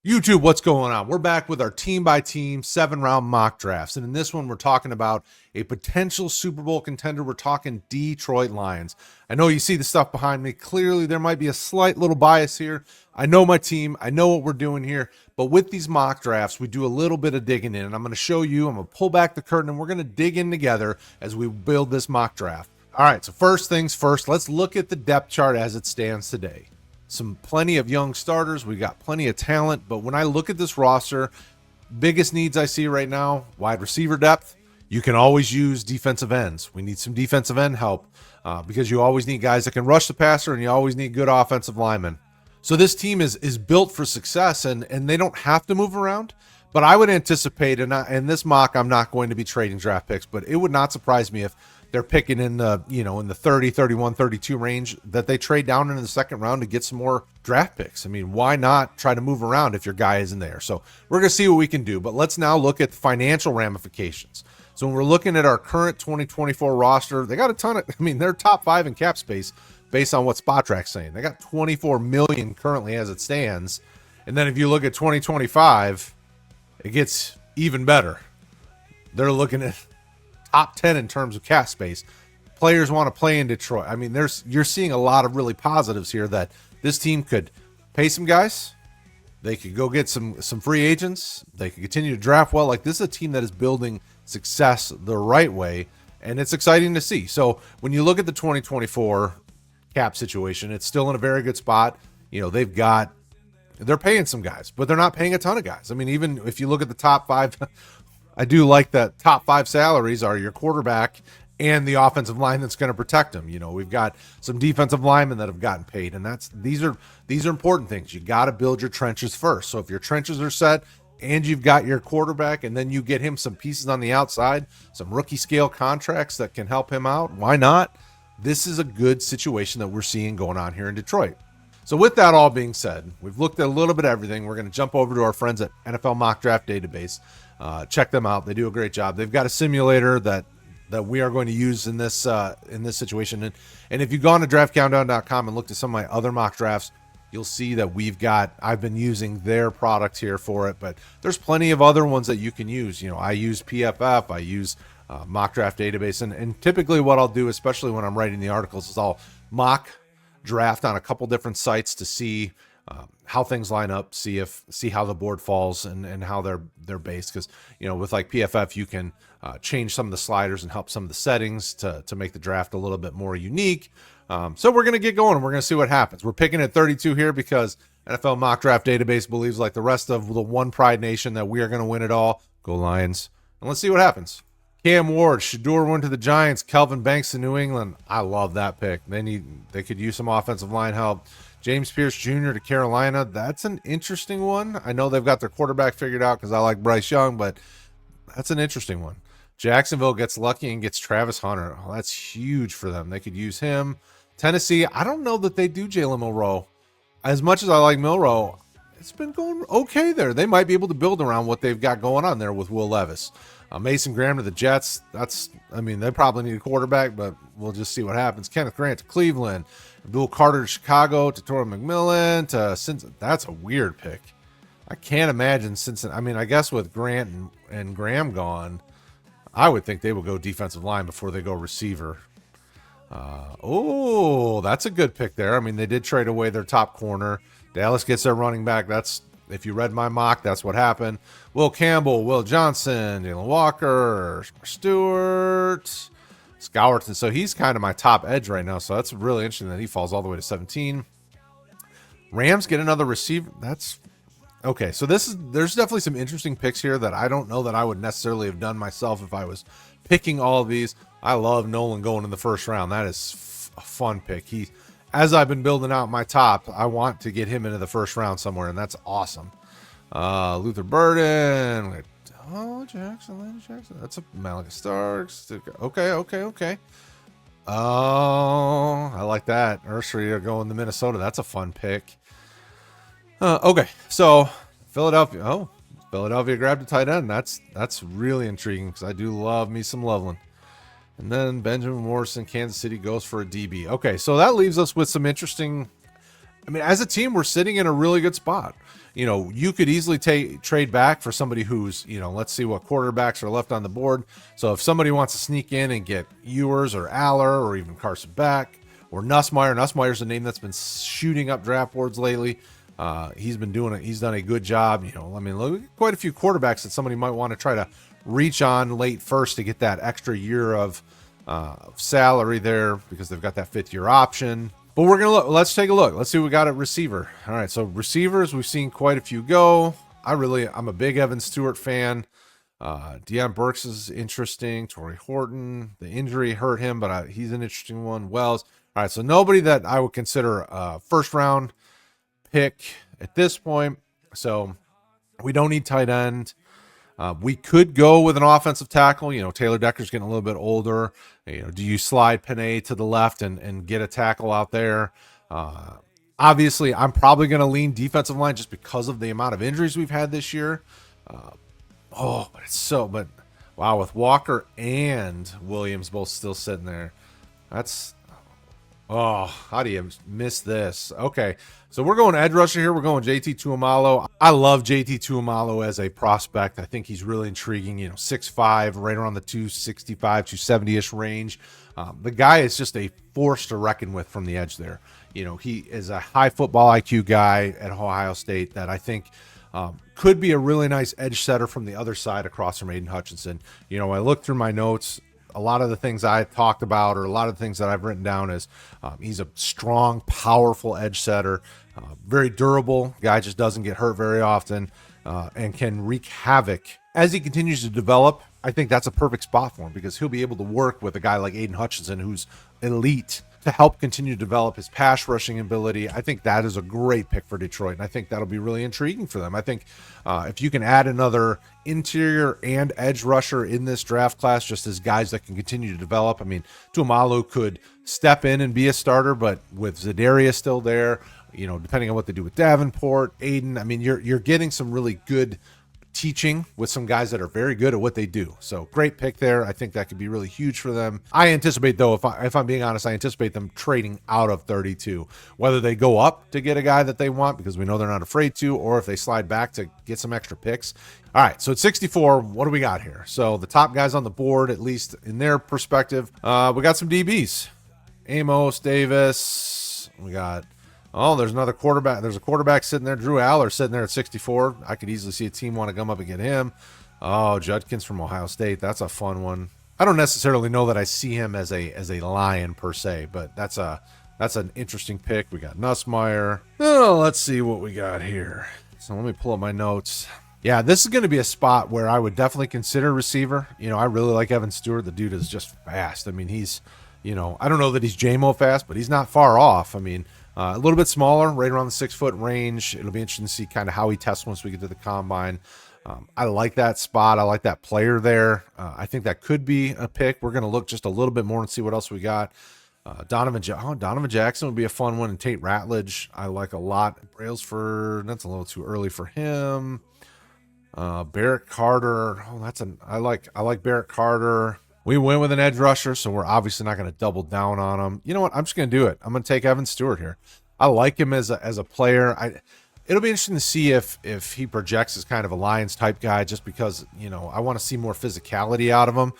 YouTube, what's going on? We're back with our team by team 7 round mock drafts. And in this one, we're talking about a potential Super Bowl contender. We're talking Detroit Lions. I know you see the stuff behind me. Clearly, there might be a slight little bias here. I know my team. I know what we're doing here. But with these mock drafts, we do a little bit of digging in. And I'm going to show you, I'm going to pull back the curtain, and we're going to dig in together as we build this mock draft. All right, so first things first, let's look at the depth chart as it stands today. Plenty of young starters. We got plenty of talent. But when I look at this roster, biggest needs I see right now, wide receiver depth. You can always use defensive ends. We need some defensive end help because you always need guys that can rush the passer, and you always need good offensive linemen. So this team is built for success, and they don't have to move around. But I would anticipate, and in this mock, I'm not going to be trading draft picks, but it would not surprise me if they're picking in the, in the 30, 31, 32 range, that they trade down into the second round to get some more draft picks. I mean, why not try to move around if your guy isn't there? So we're going to see what we can do, but let's now look at the financial ramifications. So when we're looking at our current 2024 roster, they got a ton of, they're top 5 in cap space based on what Spotrac's saying. They got 24 million currently as it stands. And then if you look at 2025, it gets even better. They're looking at top 10 in terms of cap space. Players want to play in Detroit. You're seeing a lot of really positives here that this team could pay some guys. They could go get some free agents. They could continue to draft well. Like, this is a team that is building success the right way, and it's exciting to see. So when you look at the 2024 cap situation, it's still in a very good spot. They're paying some guys, but they're not paying a ton of guys. Even if you look at the top 5, I do like that top 5 salaries are your quarterback and the offensive line that's going to protect them. We've got some defensive linemen that have gotten paid, and these are important things. You got to build your trenches first. So if your trenches are set and you've got your quarterback, and then you get him some pieces on the outside, some rookie scale contracts that can help him out, why not? This is a good situation that we're seeing going on here in Detroit. So with that all being said, we've looked at a little bit of everything. We're going to jump over to our friends at NFL Mock Draft Database. Check them out. They do a great job. They've got a simulator that we are going to use in this situation. And if you've gone to draftcountdown.com and looked at some of my other mock drafts, you'll see that I've been using their product here for it, but there's plenty of other ones that you can use. I use PFF, I use Mock Draft Database, and typically what I'll do, especially when I'm writing the articles, is I'll mock draft on a couple different sites to see how things line up, see how the board falls and how they're based. Because with like PFF, you can change some of the sliders and help some of the settings to make the draft a little bit more unique. So we're gonna get going and we're gonna see what happens. We're picking at 32 here because NFL Mock Draft Database believes, like the rest of the One Pride Nation, that we are gonna win it all. Go Lions! And let's see what happens. Cam Ward, Shedeur went to the Giants. Kelvin Banks to New England. I love that pick. They could use some offensive line help. James Pierce Jr. to Carolina. That's an interesting one. I know they've got their quarterback figured out because I like Bryce Young, but that's an interesting one. Jacksonville gets lucky and gets Travis Hunter. Oh, that's huge for them. They could use him. Tennessee, I don't know that they do Jalen Milroe. As much as I like Milroe, it's been going okay there. They might be able to build around what they've got going on there with Will Levis. Mason Graham to the Jets. They probably need a quarterback, but we'll just see what happens. Kenneth Grant to Cleveland. Abdul Carter to Chicago. To Torrey McMillan to Cincinnati. That's a weird pick. I can't imagine Cincinnati. I guess with Grant and Graham gone, I would think they would go defensive line before they go receiver. That's a good pick there. They did trade away their top corner. Dallas gets their running back. If you read my mock, that's what happened. Will Campbell, Will Johnson, Jalen Walker, Stewart, Scourton. So he's kind of my top edge right now. So that's really interesting that he falls all the way to 17. Rams get another receiver. That's okay. So there's definitely some interesting picks here that I don't know that I would necessarily have done myself if I was picking all of these. I love Nolan going in the first round. That is a fun pick. As I've been building out my top, I want to get him into the first round somewhere, and that's awesome. Luther Burden. Jackson. That's a Malachi Starks. Okay. Oh, I like that. Ursary going to Minnesota. That's a fun pick. Okay, so Philadelphia. Philadelphia grabbed a tight end. That's really intriguing because I do love me some Loveland. And then Benjamin Morrison, Kansas City goes for a DB. Okay, so that leaves us with some interesting I mean, as a team, we're sitting in a really good spot. You know, you could easily trade back for somebody who's, you know, let's see what quarterbacks are left on the board. So if somebody wants to sneak in and get Ewers or Aller or even Carson Beck or Nussmeier. Nussmeier's a name that's been shooting up draft boards lately. He's been doing it. He's done a good job. You know, I mean, look, quite a few quarterbacks that somebody might want to try to reach on late first to get that extra year of salary there because they've got that 5th year option. But we're gonna look. Let's take a look. Let's see what we got at receiver. All right, so receivers, we've seen quite a few go. I'm a big Evan Stewart fan. Deion Burks is interesting. Torrey Horton, the injury hurt him, but he's an interesting one. Wells. All right, so nobody that I would consider a first round pick at this point. So we don't need tight end. We could go with an offensive tackle. You know, Taylor Decker's getting a little bit older. You know, do you slide Penei to the left and get a tackle out there? Obviously, I'm probably going to lean defensive line just because of the amount of injuries we've had this year. But wow, with Walker and Williams both still sitting there, how do you miss this? Okay, so we're going edge rusher here. We're going JT Tuimoloau. I love JT Tuimoloau as a prospect. I think he's really intriguing. You know, 6'5", right around the 265, 270-ish range. The guy is just a force to reckon with from the edge there. You know, he is a high football IQ guy at Ohio State that I think could be a really nice edge setter from the other side across from Aiden Hutchinson. You know, I looked through my notes. A lot of the things I talked about, or a lot of the things that I've written down, is he's a strong, powerful edge setter, very durable. Guy just doesn't get hurt very often, and can wreak havoc as he continues to develop. I think that's a perfect spot for him because he'll be able to work with a guy like Aiden Hutchinson, who's elite, to help continue to develop his pass rushing ability. I think that is a great pick for Detroit, and I think that'll be really intriguing for them. I think if you can add another interior and edge rusher in this draft class, just as guys that can continue to develop. I mean, Tuimoloau could step in and be a starter, but with Za'Darius still there, you know, depending on what they do with Davenport, Aiden, I mean, you're getting some really good teaching with some guys that are very good at what they do. So great pick there. I think that could be really huge for them. I anticipate, though, if I'm being honest, I anticipate them trading out of 32, whether they go up to get a guy that they want because we know they're not afraid to, or if they slide back to get some extra picks. All right, so at 64, what do we got here? So the top guys on the board, at least in their perspective, we got some DBs. Amos Davis. We got there's another quarterback. There's a quarterback sitting there. Drew Aller sitting there at 64. I could easily see a team want to come up and get him. Oh, Judkins from Ohio State. That's a fun one. I don't necessarily know that I see him as a Lion per se, but that's an interesting pick. We got Nussmeier. Oh, let's see what we got here. So let me pull up my notes. Yeah, this is going to be a spot where I would definitely consider receiver. You know, I really like Evan Stewart. The dude is just fast. I mean, he's, you know, I don't know that he's JMO fast, but he's not far off. I mean, a little bit smaller, right around the 6 foot range. It'll be interesting to see kind of how he tests once we get to the combine. I like that spot. I like that player there. I think that could be a pick. We're going to look just a little bit more and see what else we got. Donovan Jackson would be a fun one, and Tate Ratledge I like a lot. Brailsford, that's a little too early for him. Barrett Carter, I like Barrett Carter. We went with an edge rusher, so we're obviously not going to double down on him. You know what? I'm just going to do it. I'm going to take Evan Stewart here. I like him as a player. It'll be interesting to see if he projects as kind of a Lions type guy, just because, you know, I want to see more physicality out of him.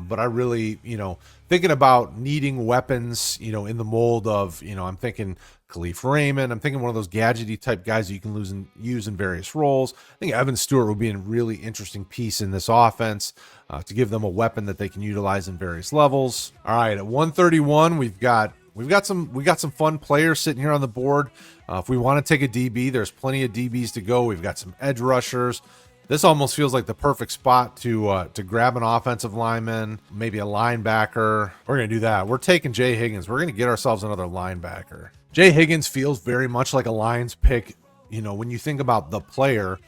But I really, you know, thinking about needing weapons, you know, in the mold of, you know, I'm thinking Khalif Raymond. I'm thinking one of those gadgety type guys that you can use in various roles. I think Evan Stewart will be a really interesting piece in this offense to give them a weapon that they can utilize in various levels. All right, at 131, we got some fun players sitting here on the board. If we want to take a DB, there's plenty of DBs to go. We've got some edge rushers. This almost feels like the perfect spot to grab an offensive lineman, maybe a linebacker. We're going to do that. We're taking Jay Higgins. We're going to get ourselves another linebacker. Jay Higgins feels very much like a Lions pick. You know, when you think about the player,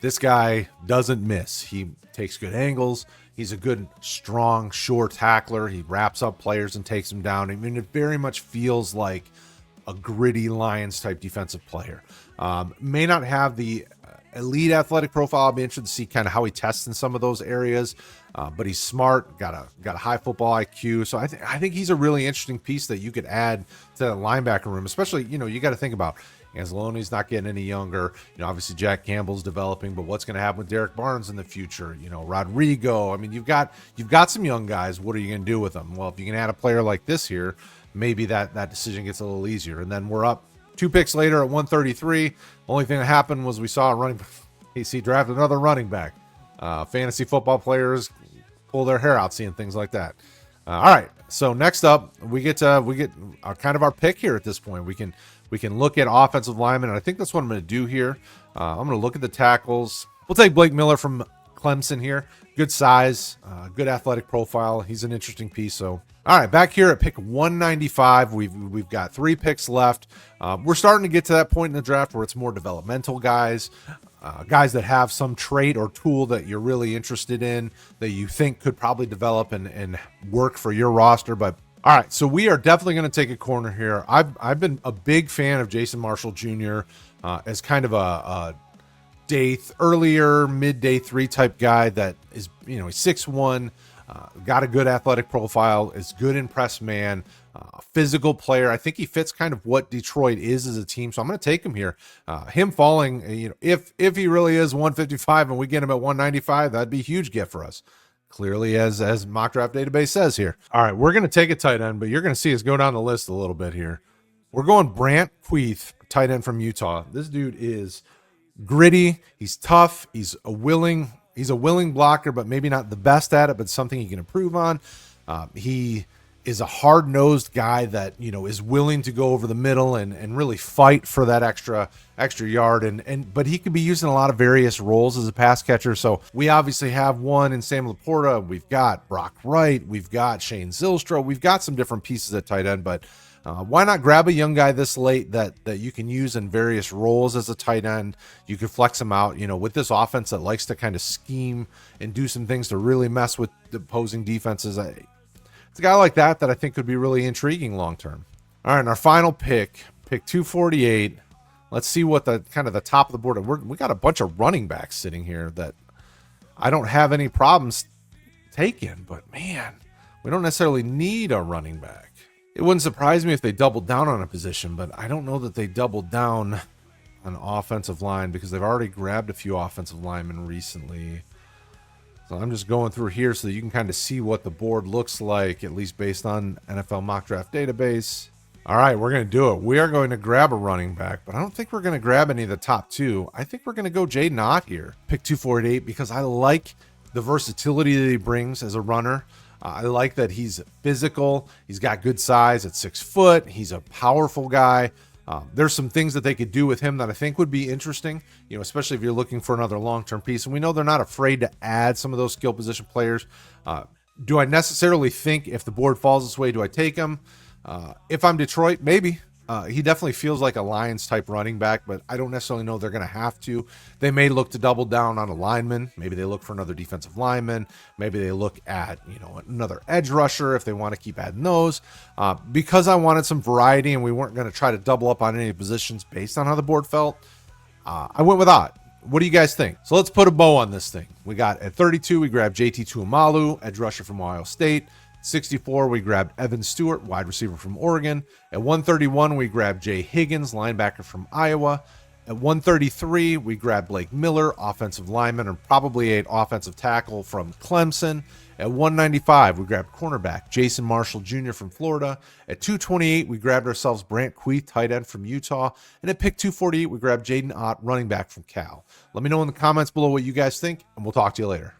this guy doesn't miss. He takes good angles. He's a good, strong, sure tackler. He wraps up players and takes them down. I mean, it very much feels like a gritty Lions type defensive player. May not have the elite athletic profile. I'll be interested to see kind of how he tests in some of those areas. But he's smart, got a high football IQ. So I think he's a really interesting piece that you could add to the linebacker room, especially, you got to think about Anzalone's not getting any younger. Obviously Jack Campbell's developing, but what's going to happen with Derek Barnes in the future? Rodrigo. I mean, you've got some young guys. What are you going to do with them? Well, if you can add a player like this here, maybe that decision gets a little easier. And then we're up 2 picks later at 133. Only thing that happened was we saw a running. AC drafted another running back. Fantasy football players pull their hair out seeing things like that. All right. So next up, we get our kind of our pick here at this point. We can look at offensive linemen, and I think that's what I'm going to do here. I'm going to look at the tackles. We'll take Blake Miller from Clemson here. Good size, good athletic profile. He's an interesting piece. So, all right, back here at pick 195, we've got 3 picks left. We're starting to get to that point in the draft where it's more developmental guys. Guys that have some trait or tool that you're really interested in, that you think could probably develop and work for your roster. But all right, so we are definitely going to take a corner here. I've been a big fan of Jason Marshall Jr. As kind of a earlier mid day 3 type guy that is, he's 6'1", got a good athletic profile, is good in press man, physical player. I think he fits kind of what Detroit is as a team, so I'm going to take him here. Him falling, if he really is 155 and we get him at 195, that'd be a huge gift for us. Clearly, as Mock Draft Database says here. All right, we're going to take a tight end, but you're going to see us go down the list a little bit here. We're going Brant Queeth, tight end from Utah. This dude is gritty. He's tough. He's a willing blocker, but maybe not the best at it, but something he can improve on. He is a hard-nosed guy that, is willing to go over the middle and really fight for that extra yard. But he could be used in a lot of various roles as a pass catcher. So we obviously have one in Sam Laporta. We've got Brock Wright. We've got Shane Zylstra. We've got some different pieces at tight end, but why not grab a young guy this late that you can use in various roles as a tight end? You can flex him out, with this offense that likes to kind of scheme and do some things to really mess with the opposing defenses. It's a guy like that I think could be really intriguing long term. All right, and our final pick 248. Let's see what the kind of the top of the board. We got a bunch of running backs sitting here that I don't have any problems taking, but man, we don't necessarily need a running back. It wouldn't surprise me if they doubled down on a position, but I don't know that they doubled down on offensive line because they've already grabbed a few offensive linemen recently. So I'm just going through here so that you can kind of see what the board looks like, at least based on NFL Mock Draft Database. All right, we're going to do it. We are going to grab a running back, but I don't think we're going to grab any of the top 2. I think we're going to go Jaden Ott here, pick 248, because I like the versatility that he brings as a runner. I like that he's physical. He's got good size at 6 foot. He's a powerful guy. There's some things that they could do with him that I think would be interesting, especially if you're looking for another long-term piece. And we know they're not afraid to add some of those skill position players. Do I necessarily think if the board falls this way, do I take him? If I'm Detroit, maybe. He definitely feels like a Lions type running back, but I don't necessarily know they're going to have to. They may look to double down on a lineman. Maybe they look for another defensive lineman. Maybe they look at, another edge rusher if they want to keep adding those. Because I wanted some variety and we weren't going to try to double up on any positions based on how the board felt, I went with Ott. What do you guys think? So let's put a bow on this thing. We got at 32, we grabbed JT Tuimalu, edge rusher from Ohio State. 64, we grabbed Evan Stewart, wide receiver from Oregon. At 131, we grabbed Jay Higgins, linebacker from Iowa. At 133, we grabbed Blake Miller, offensive lineman and probably an offensive tackle from Clemson. At 195, we grabbed cornerback Jason Marshall Jr. from Florida. At 228, we grabbed ourselves Brant Queeth, tight end from Utah. And at pick 248, we grabbed Jaden Ott, running back from Cal. Let me know in the comments below what you guys think, and we'll talk to you later.